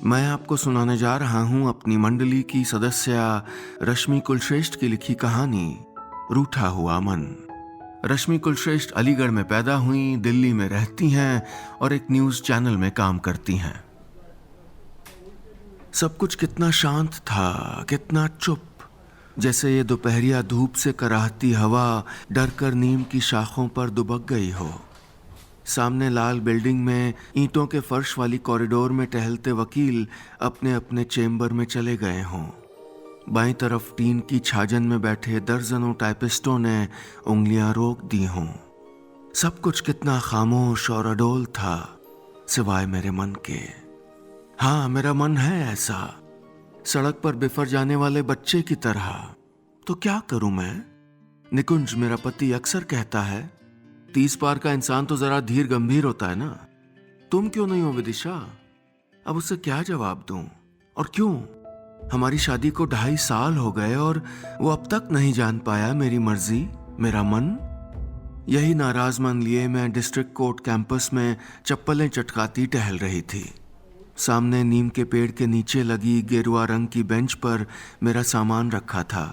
मैं आपको सुनाने जा रहा हूं अपनी मंडली की सदस्य रश्मि कुलश्रेष्ठ की लिखी कहानी रूठा हुआ मन। रश्मि कुलश्रेष्ठ अलीगढ़ में पैदा हुई, दिल्ली में रहती हैं और एक न्यूज चैनल में काम करती हैं। सब कुछ कितना शांत था, कितना चुप, जैसे ये दोपहरिया धूप से कराहती हवा डरकर नीम की शाखों पर दुबक गई हो। सामने लाल बिल्डिंग में ईंटों के फर्श वाली कॉरिडोर में टहलते वकील अपने अपने चेम्बर में चले गए हों। बाईं तरफ टीन की छाजन में बैठे दर्जनों टाइपिस्टों ने उंगलियां रोक दी हों। सब कुछ कितना खामोश और अडोल था, सिवाय मेरे मन के। हाँ, मेरा मन है ऐसा, सड़क पर बिफर जाने वाले बच्चे की तरह। तो क्या करूं मैं? निकुंज मेरा पति अक्सर कहता है, 30 पार का इंसान तो जरा धीर गंभीर होता है ना। तुम क्यों नहीं हो विदिशा? अब उससे क्या जवाब दूं? और क्यों? हमारी शादी को 2.5 साल हो गए और वो अब तक नहीं जान पाया मेरी मर्जी, मेरा मन। यही नाराज मन लिए मैं डिस्ट्रिक्ट कोर्ट कैंपस में चप्पलें चटकाती टहल रही थी। सामने नीम के पेड़ के नीचे लगी गेरुआ रंग की बेंच पर मेरा सामान रखा था।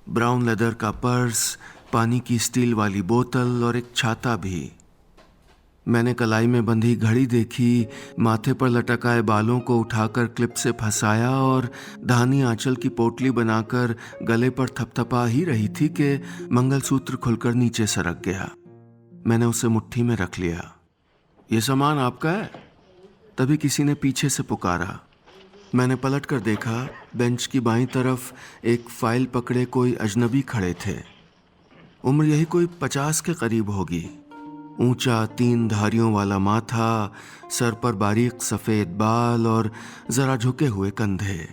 ब्राउन लेदर का पर्स, पानी की स्टील वाली बोतल और एक छाता भी। मैंने कलाई में बंधी घड़ी देखी, माथे पर लटकाए बालों को उठाकर क्लिप से फंसाया और धानी आंचल की पोटली बनाकर गले पर थपथपा ही रही थी कि मंगलसूत्र खुलकर नीचे सरक गया। मैंने उसे मुट्ठी में रख लिया। ये सामान आपका है? तभी किसी ने पीछे से पुकारा। मैंने पलट कर देखा, बेंच की बाईं तरफ एक फाइल पकड़े कोई अजनबी खड़े थे। उम्र यही कोई 50 के करीब होगी। ऊंचा 3 धारियों वाला माथा, सर पर बारीक सफेद बाल और जरा झुके हुए कंधे।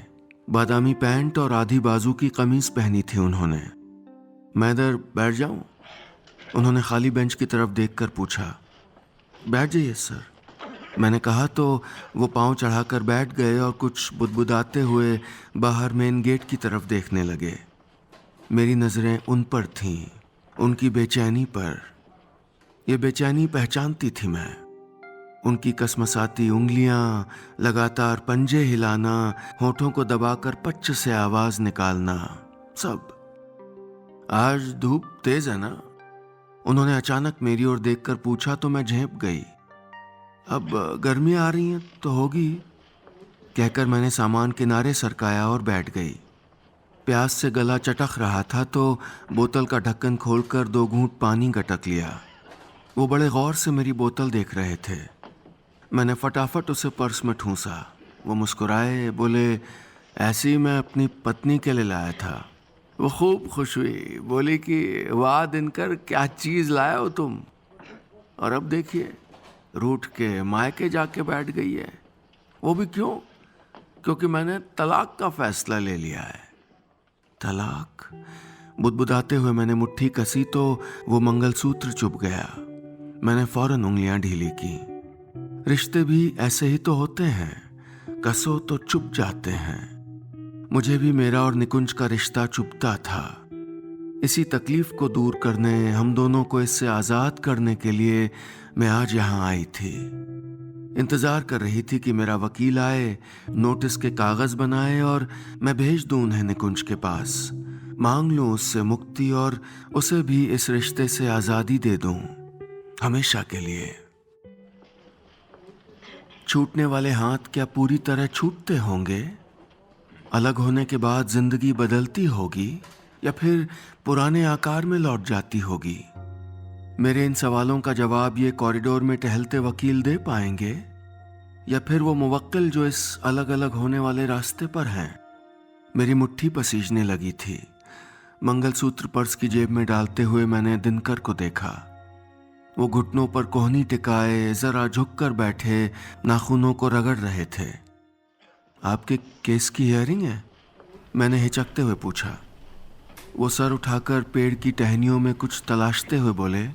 बादामी पैंट और आधी बाजू की कमीज पहनी थी उन्होंने। मैं इधर बैठ जाऊं? उन्होंने खाली बेंच की तरफ देखकर पूछा। बैठ जाइए सर, मैंने कहा तो वो पांव चढ़ाकर बैठ गए और कुछ बुदबुदाते हुए बाहर मेन गेट की तरफ देखने लगे। मेरी नजरें उन पर थीं, उनकी बेचैनी पर। यह बेचैनी पहचानती थी मैं। उनकी कसमसाती उंगलियां, लगातार पंजे हिलाना, होठों को दबाकर पच्च से आवाज निकालना, सब। आज धूप तेज है ना? उन्होंने अचानक मेरी ओर देखकर पूछा तो मैं झेंप गई। अब गर्मी आ रही है तो होगी, कहकर मैंने सामान किनारे सरकाया और बैठ गई। प्यास से गला चटक रहा था तो बोतल का ढक्कन खोलकर 2 घूंट पानी गटक लिया। वो बड़े गौर से मेरी बोतल देख रहे थे। मैंने फटाफट उसे पर्स में ठूंसा। वो मुस्कुराए, बोले, ऐसी मैं अपनी पत्नी के लिए लाया था। वो खूब खुश हुई, बोली कि वाह दिनकर, क्या चीज़ लाए हो तुम। और अब देखिए, रूठ के मायके जाके बैठ गई है। वो भी क्यों? क्योंकि मैंने तलाक का फैसला ले लिया है। तलाक? बुदबुदाते हुए मैंने मुट्ठी कसी तो वो मंगलसूत्र चुभ गया। मैंने फौरन उंगलियां ढीली की। रिश्ते भी ऐसे ही तो होते हैं, कसो तो चुभ जाते हैं। मुझे भी मेरा और निकुंज का रिश्ता चुभता था। इसी तकलीफ को दूर करने, हम दोनों को इससे आजाद करने के लिए मैं आज यहां आई थी। इंतजार कर रही थी कि मेरा वकील आए, नोटिस के कागज बनाए और मैं भेज दूं उन्हें निकुंज के पास। मांग लूं उससे मुक्ति और उसे भी इस रिश्ते से आजादी दे दूं, हमेशा के लिए। छूटने वाले हाथ क्या पूरी तरह छूटते होंगे? अलग होने के बाद जिंदगी बदलती होगी या फिर पुराने आकार में लौट जाती होगी? मेरे इन सवालों का जवाब ये कॉरिडोर में टहलते वकील दे पाएंगे, या फिर वो मुवक्किल जो इस अलग अलग होने वाले रास्ते पर हैं? मेरी मुट्ठी पसीजने लगी थी। मंगलसूत्र पर्स की जेब में डालते हुए मैंने दिनकर को देखा। वो घुटनों पर कोहनी टिकाए, जरा झुककर बैठे, नाखूनों को रगड़ रहे थे। आपके केस की हियरिंग है? मैंने हिचकते हुए पूछा। वो सर उठाकर पेड़ की टहनियों में कुछ तलाशते हुए बोले,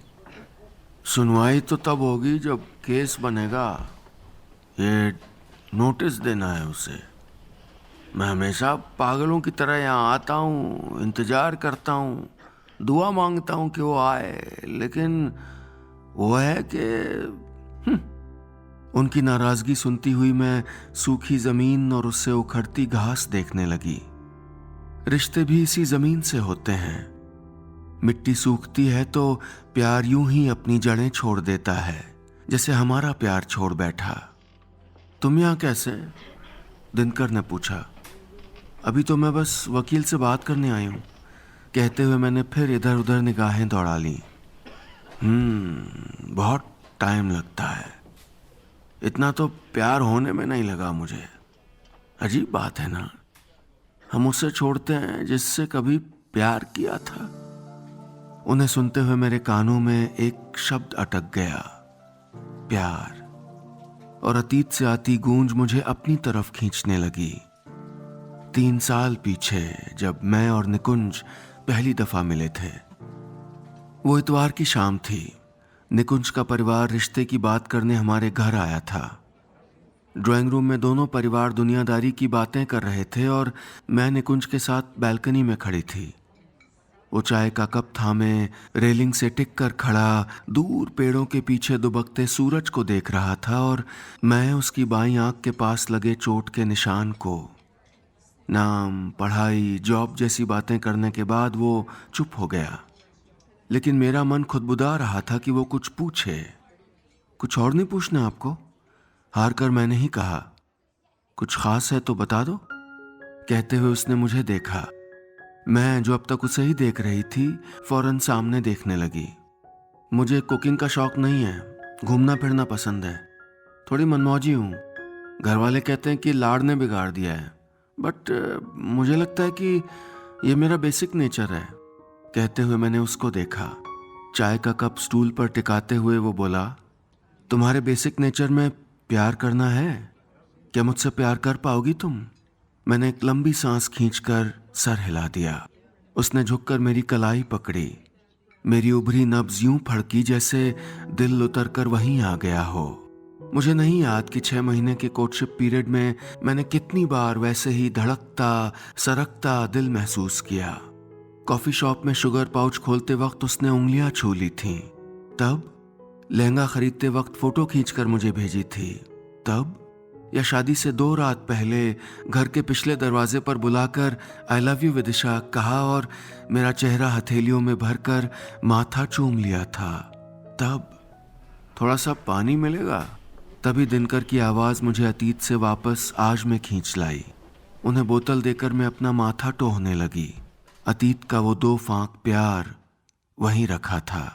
सुनवाई तो तब होगी जब केस बनेगा। ये नोटिस देना है उसे। मैं हमेशा पागलों की तरह यहाँ आता हूँ, इंतजार करता हूँ, दुआ मांगता हूँ कि वो आए, लेकिन वो है कि उनकी नाराजगी सुनती हुई मैं सूखी जमीन और उससे उखड़ती घास देखने लगी। रिश्ते भी इसी जमीन से होते हैं। मिट्टी सूखती है तो प्यार यूं ही अपनी जड़ें छोड़ देता है, जैसे हमारा प्यार छोड़ बैठा। तुम यहाँ कैसे? दिनकर ने पूछा। अभी तो मैं बस वकील से बात करने आई हूँ, कहते हुए मैंने फिर इधर उधर निगाहें दौड़ा ली। बहुत टाइम लगता है। इतना तो प्यार होने में नहीं लगा मुझे। अजीब बात है ना, हम उसे छोड़ते हैं जिससे कभी प्यार किया था। उन्हें सुनते हुए मेरे कानों में एक शब्द अटक गया, प्यार, और अतीत से आती गूंज मुझे अपनी तरफ खींचने लगी। 3 साल पीछे जब मैं और निकुंज पहली दफा मिले थे। वो इतवार की शाम थी। निकुंज का परिवार रिश्ते की बात करने हमारे घर आया था। ड्राइंग रूम में दोनों परिवार दुनियादारी की बातें कर रहे थे और मैं निकुंज के साथ बालकनी में खड़ी थी। वो चाय का कप थामे रेलिंग से टिक कर खड़ा दूर पेड़ों के पीछे दुबकते सूरज को देख रहा था और मैं उसकी बाईं आंख के पास लगे चोट के निशान को। नाम, पढ़ाई, जॉब जैसी बातें करने के बाद वो चुप हो गया, लेकिन मेरा मन खुदबुदा रहा था कि वो कुछ पूछे। कुछ और नहीं पूछना आपको? हार कर मैंने ही कहा। कुछ खास है तो बता दो। कहते हुए उसने मुझे देखा। मैं जो अब तक उसे ही देख रही थी, फौरन सामने देखने लगी। मुझे कुकिंग का शौक नहीं है, घूमना फिरना पसंद है, थोड़ी मनमौजी हूँ। घर वाले कहते हैं कि लाड़ ने बिगाड़ दिया है, बट मुझे लगता है कि ये मेरा बेसिक नेचर है। कहते हुए मैंने उसको देखा। चाय का कप स्टूल पर टिकाते हुए वो बोला, तुम्हारे बेसिक नेचर में प्यार करना है? क्या मुझसे प्यार कर पाओगी तुम? मैंने एक लंबी सांस खींचकर सर हिला दिया। उसने झुककर मेरी कलाई पकड़ी। मेरी उभरी नब्ज यूं फड़की जैसे दिल उतर कर वहीं आ गया हो। मुझे नहीं याद कि 6 महीने के कोर्टशिप पीरियड में मैंने कितनी बार वैसे ही धड़कता सरकता दिल महसूस किया। कॉफी शॉप में शुगर पाउच खोलते वक्त उसने उंगलियां छू ली थीं। तब लहंगा खरीदते वक्त फोटो खींचकर मुझे भेजी थी। तब या शादी से 2 रात पहले घर के पिछले दरवाजे पर बुलाकर आई लव यू विदिशा कहा और मेरा चेहरा हथेलियों में भरकर माथा चूम लिया था। तब थोड़ा सा पानी मिलेगा? तभी दिनकर की आवाज मुझे अतीत से वापस आज में खींच लाई। उन्हें बोतल देकर मैं अपना माथा टोहने लगी। अतीत का वो 2 फांक प्यार वहीं रखा था।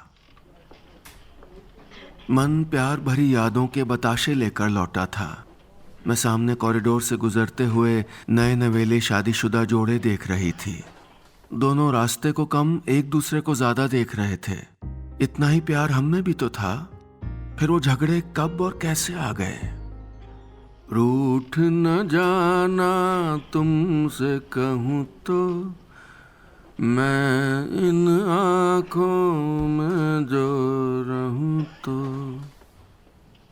मन प्यार भरी यादों के बताशे लेकर लौटा था। मैं सामने कॉरिडोर से गुजरते हुए नए नवेले शादीशुदा जोड़े देख रही थी। दोनों रास्ते को कम एक दूसरे को ज्यादा देख रहे थे। इतना ही प्यार हम में भी तो था। फिर वो झगड़े कब और कैसे आ गए? रूठ न जाना तुमसे कहूं तो, मैं इन आंखों में जो रहूं तो।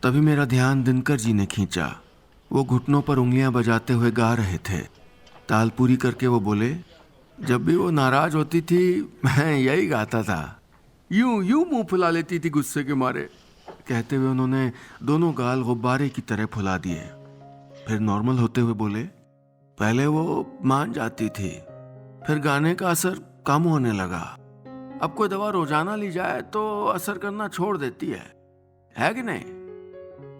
तभी मेरा ध्यान दिनकर जी ने खींचा। वो घुटनों पर उंगलियां बजाते हुए गा रहे थे। ताल पूरी करके वो बोले, जब भी वो नाराज होती थी मैं यही गाता था, यूं यूं मुंह फुला लेती थी गुस्से के मारे। कहते हुए उन्होंने दोनों गाल गुब्बारे की तरह फुला दिए। फिर नॉर्मल होते हुए बोले, पहले वो मान जाती थी, फिर गाने का असर कम होने लगा। अब कोई दवा रोजाना ली जाए तो असर करना छोड़ देती है कि नहीं?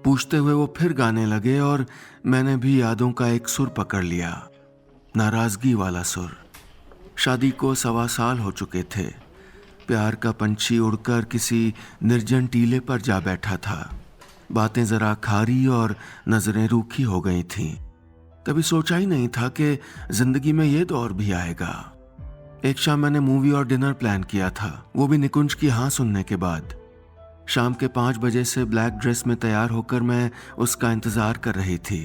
पूछते हुए वो फिर गाने लगे और मैंने भी यादों का एक सुर पकड़ लिया, नाराजगी वाला सुर। शादी को 1.25 साल हो चुके थे। प्यार का पंछी उड़कर किसी निर्जन टीले पर जा बैठा था। बातें जरा खारी और नजरें रूखी हो गई थीं। कभी सोचा ही नहीं था कि जिंदगी में ये दौर भी आएगा। एक शाम मैंने मूवी और डिनर प्लान किया था, वो भी निकुंज की हाँ सुनने के बाद। शाम के 5 बजे से ब्लैक ड्रेस में तैयार होकर मैं उसका इंतजार कर रही थी।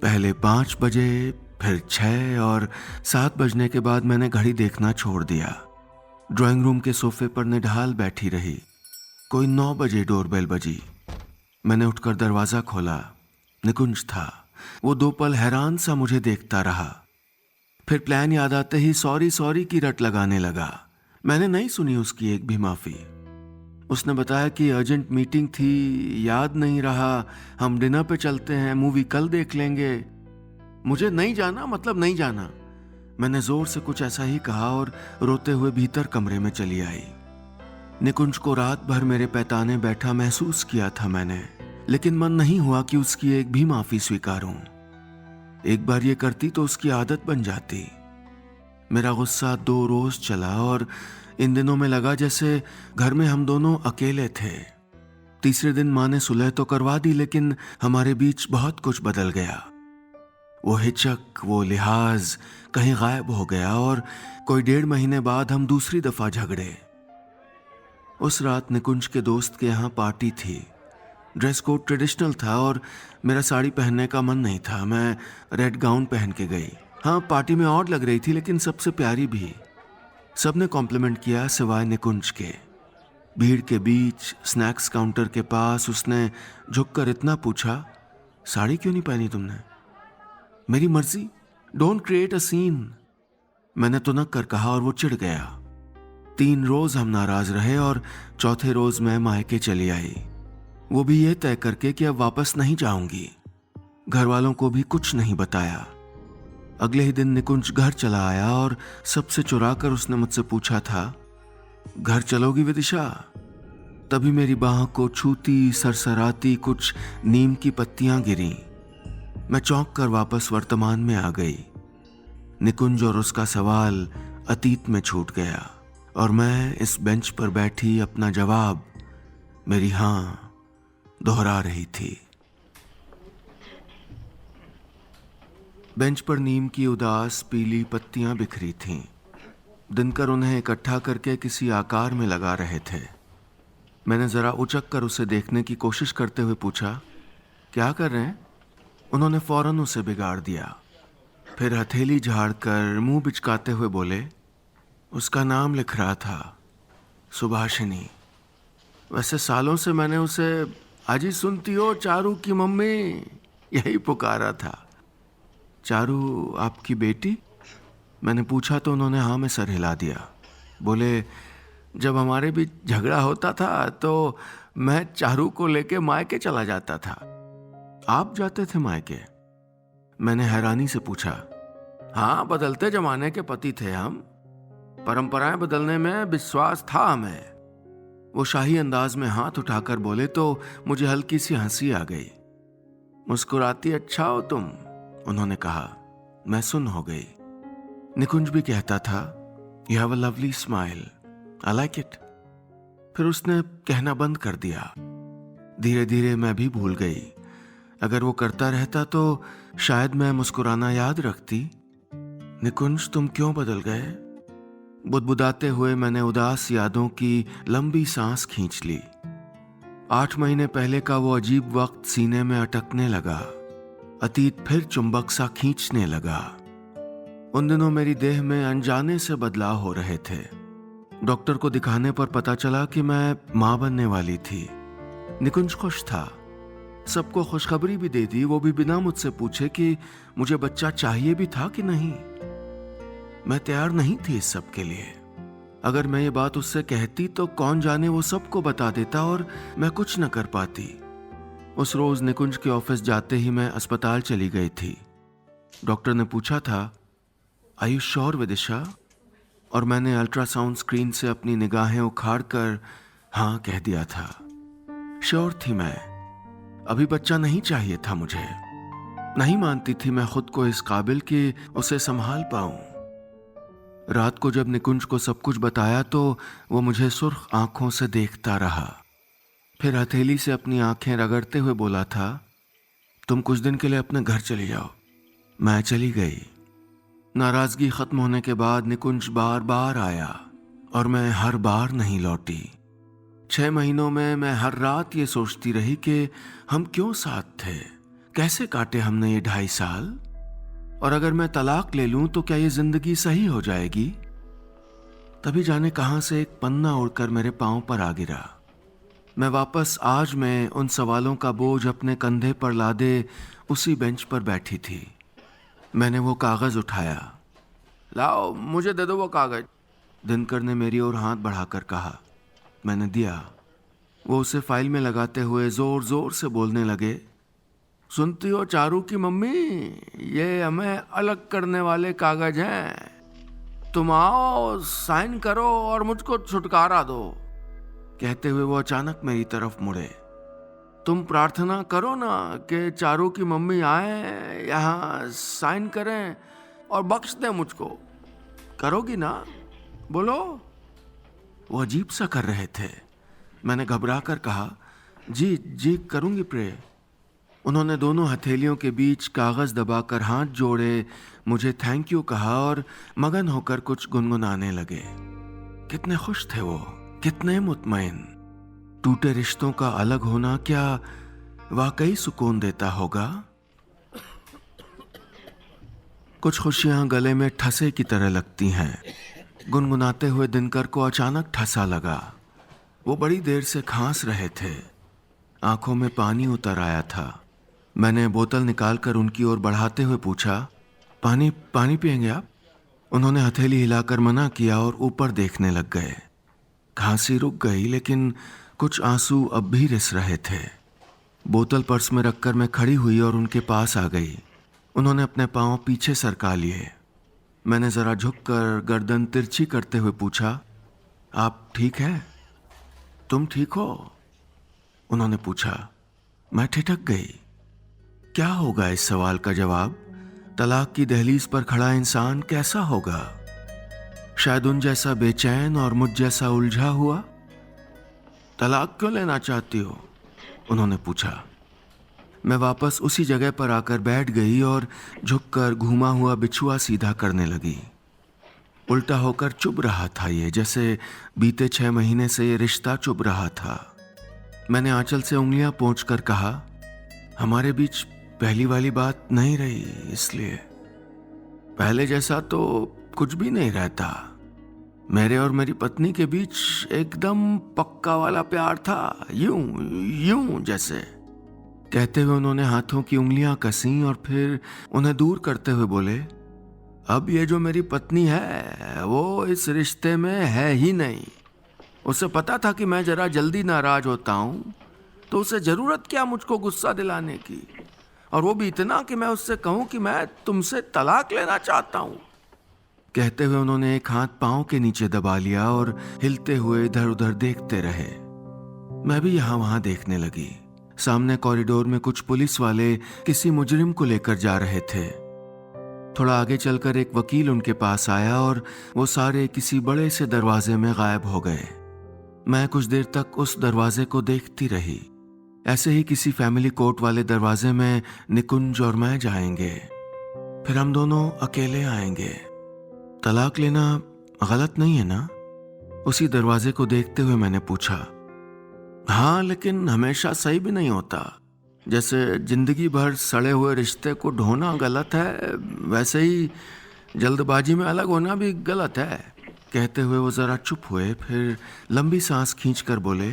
पहले 5 बजे, फिर 6 और 7 बजने के बाद मैंने घड़ी देखना छोड़ दिया। ड्राइंग रूम के सोफे पर निढाल बैठी रही। कोई 9 बजे डोरबेल बजी। मैंने उठकर दरवाजा खोला। निकुंज था। वो 2 पल हैरान सा मुझे देखता रहा। फिर प्लान याद आते ही सॉरी सॉरी की रट लगाने लगा। मैंने नहीं सुनी उसकी एक भी माफी। उसने बताया कि अर्जेंट मीटिंग थी, याद नहीं रहा, हम डिनर पे चलते हैं, मूवी कल देख लेंगे। मुझे नहीं जाना मतलब नहीं जाना। मैंने जोर से कुछ ऐसा ही कहा और रोते हुए भीतर कमरे में चली आई। निकुंज को रात भर मेरे पैताने बैठा महसूस किया था मैंने, लेकिन मन नहीं हुआ कि उसकी एक भी माफी स्वीकारूं। एक बार ये करती तो उसकी आदत बन जाती। मेरा गुस्सा 2 रोज चला और इन दिनों में लगा जैसे घर में हम दोनों अकेले थे। तीसरे दिन माँ ने सुलह तो करवा दी, लेकिन हमारे बीच बहुत कुछ बदल गया। वो हिचक, वो लिहाज कहीं गायब हो गया और कोई 1.5 महीने बाद हम दूसरी दफा झगड़े। उस रात निकुंज के दोस्त के यहाँ पार्टी थी। ड्रेस कोड ट्रेडिशनल था और मेरा साड़ी पहनने का मन नहीं था। मैं रेड गाउन पहन के गई। हाँ, पार्टी में ऑड लग रही थी, लेकिन सबसे प्यारी भी। सबने कॉम्प्लीमेंट किया सिवाय निकुंज के। भीड़ के बीच स्नैक्स काउंटर के पास उसने झुककर इतना पूछा, साड़ी क्यों नहीं पहनी तुमने? मेरी मर्जी, डोंट क्रिएट अ सीन। मैंने तुनक कर कहा और वो चिढ़ गया। 3 रोज हम नाराज रहे और चौथे रोज मैं मायके चली आई, वो भी ये तय करके कि अब वापस नहीं जाऊंगी। घर वालों को भी कुछ नहीं बताया। अगले ही दिन निकुंज घर चला आया और सबसे चुरा कर उसने मुझसे पूछा था, घर चलोगी विदिशा? तभी मेरी बाह को छूती सरसराती कुछ नीम की पत्तियां गिरी। मैं चौंक कर वापस वर्तमान में आ गई। निकुंज और उसका सवाल अतीत में छूट गया और मैं इस बेंच पर बैठी अपना जवाब, मेरी हां, दोहरा रही थी। बेंच पर नीम की उदास पीली पत्तियां बिखरी थीं। दिनकर उन्हें इकट्ठा करके किसी आकार में लगा रहे थे। मैंने जरा उचक कर उसे देखने की कोशिश करते हुए पूछा, क्या कर रहे हैं? उन्होंने फौरन उसे बिगाड़ दिया। फिर हथेली झाड़कर मुंह बिचकाते हुए बोले, उसका नाम लिख रहा था, सुभाषिनी। वैसे सालों से मैंने उसे अजी सुनती हो चारू की मम्मी यही पुकारा था। चारू आपकी बेटी? मैंने पूछा तो उन्होंने हाँ में सर हिला दिया। बोले, जब हमारे बीच झगड़ा होता था तो मैं चारू को लेके मायके चला जाता था। आप जाते थे मायके? मैंने हैरानी से पूछा। हाँ, बदलते जमाने के पति थे हम। परंपराएं बदलने में विश्वास था हमें। वो शाही अंदाज में हाथ उठाकर बोले तो मुझे हल्की सी हंसी आ गई। मुस्कुराती अच्छा हो तुम, उन्होंने कहा। मैं सुन्न हो गई। निकुंज भी कहता था, you have a lovely smile, I like it. फिर उसने कहना बंद कर दिया। धीरे धीरे मैं भी भूल गई। अगर वो करता रहता तो शायद मैं मुस्कुराना याद रखती। निकुंज, तुम क्यों बदल गए? बुदबुदाते हुए मैंने उदास यादों की लंबी सांस खींच ली। 8 महीने पहले का वो अजीब वक्त सीने में अटकने लगा। अतीत फिर चुंबक सा खींचने लगा। उन दिनों मेरी देह में अनजाने से बदलाव हो रहे थे। डॉक्टर को दिखाने पर पता चला कि मैं मां बनने वाली थी। निकुंज खुश था। सबको खुशखबरी भी दे दी, वो भी बिना मुझसे पूछे कि मुझे बच्चा चाहिए भी था कि नहीं। मैं तैयार नहीं थी इस सब के लिए। अगर मैं ये बात उससे कहती तो कौन जाने वो सबको बता देता और मैं कुछ न कर पाती। उस रोज निकुंज के ऑफिस जाते ही मैं अस्पताल चली गई थी। डॉक्टर ने पूछा था, आर यू श्योर विदिशा? और मैंने अल्ट्रासाउंड स्क्रीन से अपनी निगाहें उखाड़कर हाँ कह दिया था। श्योर थी मैं। अभी बच्चा नहीं चाहिए था मुझे। नहीं मानती थी मैं खुद को इस काबिल कि उसे संभाल पाऊं। रात को जब निकुंज को सब कुछ बताया तो वो मुझे सुर्ख आंखों से देखता रहा। फिर हथेली से अपनी आंखें रगड़ते हुए बोला था, तुम कुछ दिन के लिए अपने घर चली जाओ। मैं चली गई। नाराजगी खत्म होने के बाद निकुंज बार बार आया और मैं हर बार नहीं लौटी। 6 महीनों में मैं हर रात ये सोचती रही कि हम क्यों साथ थे, कैसे काटे हमने ये 2.5 साल, और अगर मैं तलाक ले लूं तो क्या ये जिंदगी सही हो जाएगी। तभी जाने कहां से एक पन्ना उड़कर मेरे पांव पर आ गिरा। मैं वापस आज में उन सवालों का बोझ अपने कंधे पर लादे उसी बेंच पर बैठी थी। मैंने वो कागज उठाया। लाओ, मुझे दे दो वो कागज, दिनकर ने मेरी ओर हाथ बढ़ाकर कहा। मैंने दिया। वो उसे फाइल में लगाते हुए जोर जोर से बोलने लगे, सुनती हो चारू की मम्मी, ये हमें अलग करने वाले कागज हैं, तुम आओ साइन करो और मुझको छुटकारा दो। कहते हुए वो अचानक मेरी तरफ मुड़े। तुम प्रार्थना करो ना कि चारू की मम्मी आए यहाँ साइन करें और बख्श दे मुझको। करोगी ना? बोलो। वो अजीब सा कर रहे थे। मैंने घबरा कर कहा, जी जी करूंगी प्रे। उन्होंने दोनों हथेलियों के बीच कागज दबाकर हाथ जोड़े, मुझे थैंक यू कहा और मगन होकर कुछ गुनगुनाने लगे। कितने खुश थे वो, कितने मुतमईन। टूटे रिश्तों का अलग होना क्या वाकई सुकून देता होगा? कुछ खुशियां गले में ठसे की तरह लगती हैं। गुनगुनाते हुए दिनकर को अचानक ठसा लगा। वो बड़ी देर से खांस रहे थे। आंखों में पानी उतर आया था। मैंने बोतल निकालकर उनकी ओर बढ़ाते हुए पूछा, पानी पानी पिएंगे आप? उन्होंने हथेली हिलाकर मना किया और ऊपर देखने लग गए। खांसी रुक गई, लेकिन कुछ आंसू अब भी रिस रहे थे। बोतल पर्स में रखकर मैं खड़ी हुई और उनके पास आ गई। उन्होंने अपने पांव पीछे सरका लिए। मैंने जरा झुककर गर्दन तिरछी करते हुए पूछा, आप ठीक हैं? तुम ठीक हो? उन्होंने पूछा। मैं ठिठक गई। क्या होगा इस सवाल का जवाब? तलाक की दहलीज पर खड़ा इंसान कैसा होगा? शायद उन जैसा बेचैन और मुझ जैसा उलझा हुआ। तलाक क्यों लेना चाहती हो? उन्होंने पूछा। मैं वापस उसी जगह पर आकर बैठ गई और झुककर घूमा हुआ बिछुआ सीधा करने लगी। उल्टा होकर चुभ रहा था ये, जैसे बीते 6 महीने से ये रिश्ता चुभ रहा था। मैंने आंचल से उंगलियां पोंछकर कहा, हमारे बीच पहली वाली बात नहीं रही, इसलिए। पहले जैसा तो कुछ भी नहीं रहता। मेरे और मेरी पत्नी के बीच एकदम पक्का वाला प्यार था, यूं यूं जैसे। कहते हुए उन्होंने हाथों की उंगलियां कसी और फिर उन्हें दूर करते हुए बोले, अब ये जो मेरी पत्नी है वो इस रिश्ते में है ही नहीं। उसे पता था कि मैं जरा जल्दी नाराज होता हूं, तो उसे जरूरत क्या मुझको गुस्सा दिलाने की, और वो भी इतना कि मैं उससे कहूं कि मैं तुमसे तलाक लेना चाहता हूं। कहते हुए उन्होंने एक हाथ पांव के नीचे दबा लिया और हिलते हुए इधर उधर देखते रहे। मैं भी यहां वहां देखने लगी। सामने कॉरिडोर में कुछ पुलिस वाले किसी मुजरिम को लेकर जा रहे थे। थोड़ा आगे चलकर एक वकील उनके पास आया और वो सारे किसी बड़े से दरवाजे में गायब हो गए। मैं कुछ देर तक उस दरवाजे को देखती रही। ऐसे ही किसी फैमिली कोर्ट वाले दरवाजे में निकुंज और मैं जाएंगे, फिर हम दोनों अकेले आएंगे। तलाक लेना गलत नहीं है ना? उसी दरवाजे को देखते हुए मैंने पूछा। हाँ, लेकिन हमेशा सही भी नहीं होता। जैसे जिंदगी भर सड़े हुए रिश्ते को ढोना गलत है, वैसे ही जल्दबाजी में अलग होना भी गलत है। कहते हुए वो जरा चुप हुए, फिर लंबी सांस खींचकर बोले,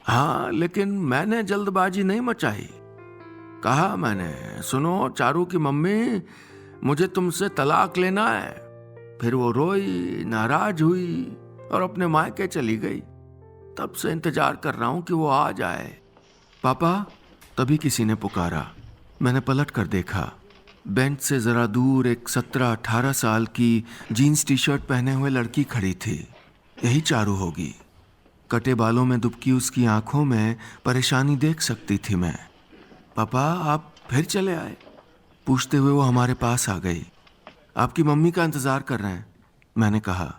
हाँ लेकिन मैंने जल्दबाजी नहीं मचाई। कहा मैंने, सुनो चारू की मम्मी, मुझे तुमसे तलाक लेना है। फिर वो रोई, नाराज हुई और अपने मायके चली गई। तब से इंतजार कर रहा हूं कि वो आ जाए। पापा, तभी किसी ने पुकारा। मैंने पलट कर देखा। बेंच से जरा दूर एक 17-18 साल की जीन्स टी शर्ट पहने हुए लड़की खड़ी थी। यही चारू होगी। कटे बालों में दुबकी उसकी आंखों में परेशानी देख सकती थी मैं। पापा, आप फिर चले आए? पूछते हुए वो हमारे पास आ गई। आपकी मम्मी का इंतजार कर रहे हैं, मैंने कहा।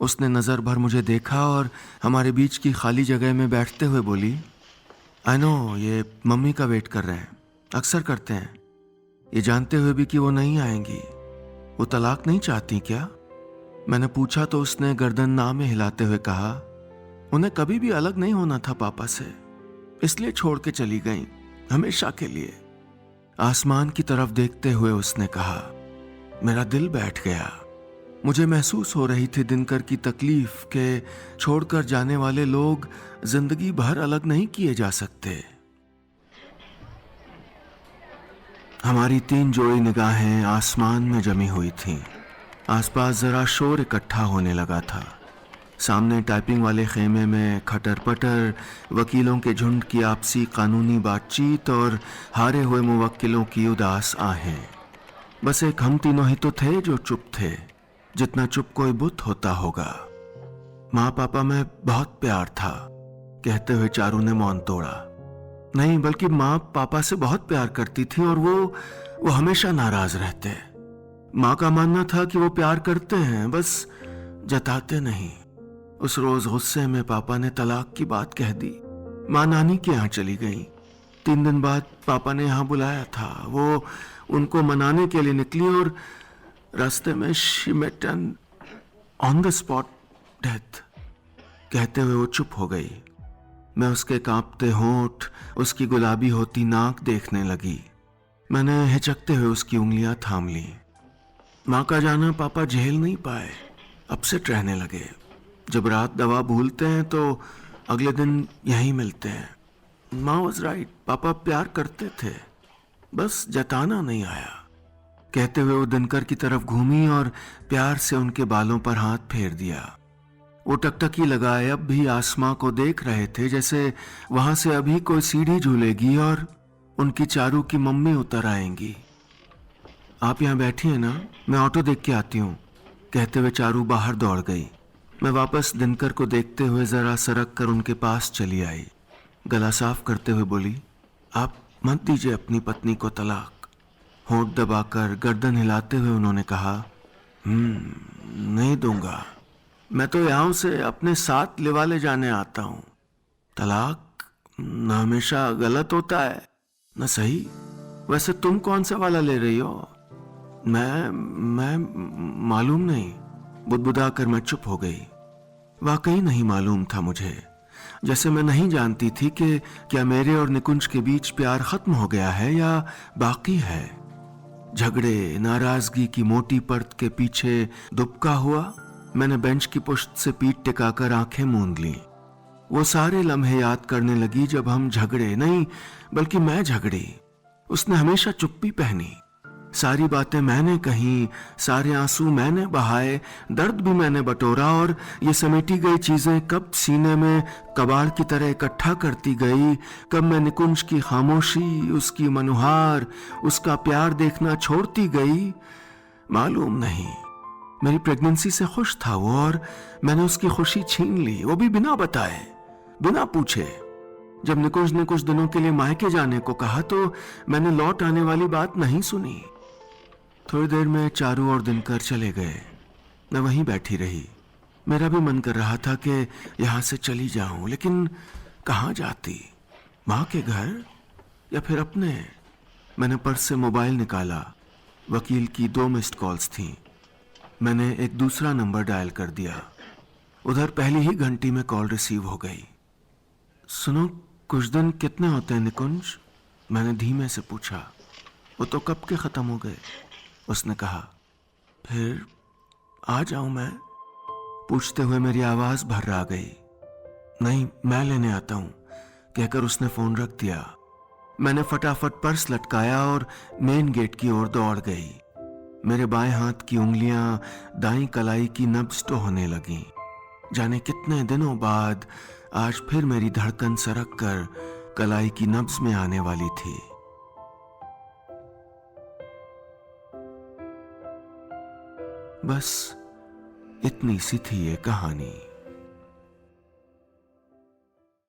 उसने नज़र भर मुझे देखा और हमारे बीच की खाली जगह में बैठते हुए बोली, आई नो, ये मम्मी का वेट कर रहे हैं, अक्सर करते हैं, ये जानते हुए भी कि वो नहीं आएंगी। वो तलाक नहीं चाहती क्या? मैंने पूछा तो उसने गर्दन ना में हिलाते हुए कहा, उन्हें कभी भी अलग नहीं होना था पापा से, इसलिए छोड़ के चली गई, हमेशा के लिए। आसमान की तरफ देखते हुए उसने कहा। मेरा दिल बैठ गया। मुझे महसूस हो रही थी दिनकर की तकलीफ के छोड़कर जाने वाले लोग जिंदगी भर अलग नहीं किए जा सकते। हमारी 3 जोड़ी निगाहें आसमान में जमी हुई थीं। आसपास जरा शोर इकट्ठा होने लगा था। सामने टाइपिंग वाले खेमे में खटर पटर, वकीलों के झुंड की आपसी कानूनी बातचीत और हारे हुए मुवक्किलों की उदास आहें। बस एक हम तीनों ही तो थे जो चुप थे, जितना चुप कोई बुत होता होगा। माँ पापा में बहुत प्यार था, कहते हुए चारू ने मौन तोड़ा। नहीं, बल्कि माँ पापा से बहुत प्यार करती थी और वो हमेशा नाराज रहते। माँ का मानना था कि वो प्यार करते हैं, बस जताते नहीं। उस रोज गुस्से में पापा ने तलाक की बात कह दी। माँ नानी के यहाँ चली गई। 3 दिन बाद पापा ने यहाँ बुलाया था। वो उनको मनाने के लिए निकली और रास्ते में she met an on the spot death. कहते हुए वो चुप हो गई। मैं उसके कांपते होंठ, उसकी गुलाबी होती नाक देखने लगी। मैंने हिचकते हुए उसकी उंगलियां थाम ली। माँ का जाना पापा झेल नहीं पाए, अपसेट रहने लगे। जब रात दवा भूलते हैं तो अगले दिन यहीं मिलते हैं। माँ वॉज राइट, पापा प्यार करते थे, बस जताना नहीं आया। कहते हुए वो दिनकर की तरफ घूमी और प्यार से उनके बालों पर हाथ फेर दिया। वो टकटकी लगाए अब भी आसमां को देख रहे थे, जैसे वहां से अभी कोई सीढ़ी झूलेगी और उनकी चारू की मम्मी उतर आएंगी। आप यहाँ बैठिए ना, मैं ऑटो देख के आती हूँ। कहते हुए चारू बाहर दौड़ गई। मैं वापस दिनकर को देखते हुए जरा सरक कर उनके पास चली आई। गला साफ करते हुए बोली, आप मत दीजिए अपनी पत्नी को तलाक। होंठ दबाकर गर्दन हिलाते हुए उन्होंने कहा, नहीं दूंगा। मैं तो यहाँ से अपने साथ लिवा ले जाने आता हूँ। तलाक न हमेशा गलत होता है न सही। वैसे तुम कौन सा वाला ले रही हो? मैं मालूम नहीं। बुदबुदा कर मैं चुप हो गई। वाकई नहीं मालूम था मुझे, जैसे मैं नहीं जानती थी कि क्या मेरे और निकुंज के बीच प्यार खत्म हो गया है या बाकी है। झगड़े, नाराजगी की मोटी परत के पीछे दुबका हुआ। मैंने बेंच की पुश्त से पीठ टिकाकर आंखें मूंद ली। वो सारे लम्हे याद करने लगी जब हम झगड़े, नहीं बल्कि मैं झगड़ी। उसने हमेशा चुप्पी पहनी। सारी बातें मैंने कही, सारे आंसू मैंने बहाए, दर्द भी मैंने बटोरा और ये समेटी गई चीजें कब सीने में कबाड़ की तरह इकट्ठा करती गई, कब मैं निकुंज की खामोशी, उसकी मनुहार, उसका प्यार देखना छोड़ती गई, मालूम नहीं। मेरी प्रेगनेंसी से खुश था वो और मैंने उसकी खुशी छीन ली, वो भी बिना बताए, बिना पूछे। जब निकुंज ने कुछ दिनों के लिए मायके जाने को कहा तो मैंने लौट आने वाली बात नहीं सुनी। थोड़ी देर में चारू और दिनकर चले गए। मैं वहीं बैठी रही। मेरा भी मन कर रहा था कि यहां से चली जाऊं, लेकिन कहां जाती? मां के घर या फिर अपने? मैंने पर्स से मोबाइल निकाला। वकील की 2 मिस्ड कॉल्स थीं। मैंने एक दूसरा नंबर डायल कर दिया। उधर पहली ही घंटी में कॉल रिसीव हो गई। सुनो, कुछ दिन कितने होते हैं निकुंज? मैंने धीमे से पूछा। वो तो कब के खत्म हो गए, उसने कहा। फिर आ जाऊं मैं? पूछते हुए मेरी आवाज भर आ गई। नहीं, मैं लेने आता हूं, कहकर उसने फोन रख दिया। मैंने फटाफट पर्स लटकाया और मेन गेट की ओर दौड़ गई। मेरे बाएं हाथ की उंगलियां दाईं कलाई की नब्ज तो होने लगीं। जाने कितने दिनों बाद आज फिर मेरी धड़कन सरक कर कलाई की नब्ज में आने वाली थी। बस इतनी सी थी ये कहानी।